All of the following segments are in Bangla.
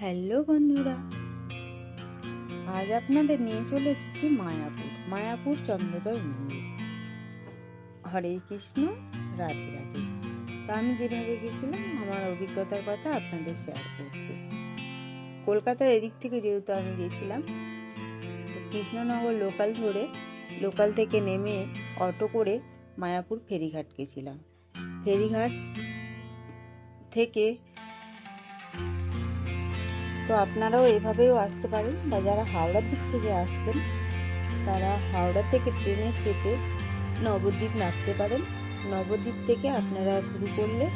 হ্যালো বন্ধুরা, আজ আপনাদের নিয়ে চলে এসেছি মায়াপুর চন্দ্রোদয় মন্দির। হরে কৃষ্ণ, রাধে রাধে। তো আমি যেভাবে গেছিলাম আমার অভিজ্ঞতার কথা আপনাদের শেয়ার করছি। কলকাতার এদিক থেকে যেহেতু আমি গেছিলাম, তো কৃষ্ণনগর লোকাল থেকে নেমে অটো করে মায়াপুর ফেরিঘাট গেছিলাম। ফেরিঘাট থেকে তো আপনারাও এভাবেও আসতে পারেন, বা যারা হাওড়ার দিক থেকে আসছেন তারা হাওড়া থেকে ট্রেনে চেপে নবদ্বীপ নামতে পারেন। নবদ্বীপ থেকে আপনারা শুরু করলে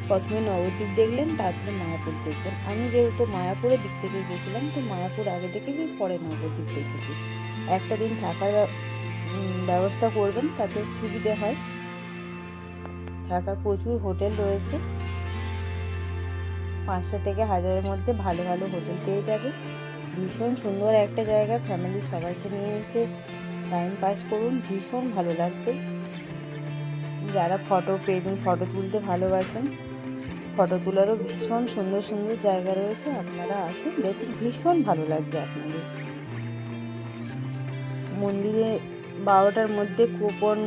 প্রথমে নবদ্বীপ দেখলেন, তারপরে মায়াপুর দেখবেন। আমি যেহেতু মায়াপুরের দিক থেকে গেছিলাম, তো মায়াপুর আগে দেখেছি, পরে নবদ্বীপ দেখেছি। একটা দিন থাকার ব্যবস্থা করবেন, তাতে সুবিধে হয়। থাকার প্রচুর হোটেল রয়েছে, 500 থেকে 1000-এর মধ্যে ভালো ভালো হোটেল পেয়ে যাবে। ভীষণ সুন্দর একটা জায়গা, ফ্যামিলির সবাইকে নিয়ে এসে টাইম পাস করুন, ভীষণ ভালো লাগবে। যারা ফটো তুলতে ভালোবাসেন, ফটো তোলারও ভীষণ সুন্দর সুন্দর জায়গা রয়েছে, আপনারা আসুন, দেখুন, ভীষণ ভালো লাগবে আপনাদের। মন্দিরে 12টার মধ্যে কুপন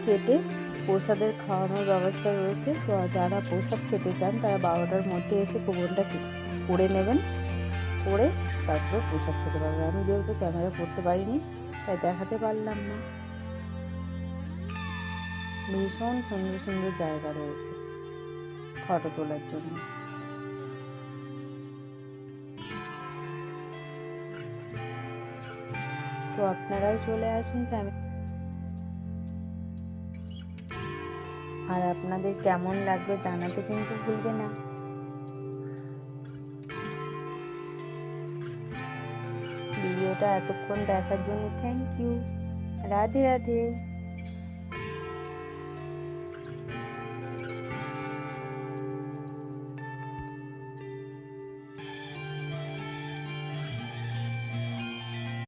কেটে প্রসাদের খাওয়ানোর ব্যবস্থা রয়েছে। তো যারা প্রসাদ খেতে চান তারা 12টার মধ্যে এসে কুপনটা করে নেবেন, করে তারপরে প্রসাদ খেতে পারবেন। আমি যেহেতু ক্যামেরা করতে পারিনি, তাই দেখাতে পারলাম না। ভীষণ সুন্দর সুন্দর জায়গা রয়েছে ফটো তোলার জন্য। তো আপনারাও চলে আসুন আর আপনাদের কেমন লাগবে জানাতে কিন্তু ভুলবে না। ভিডিওটা এতক্ষণ দেখার জন্য থ্যাংক ইউ। রাধে রাধে।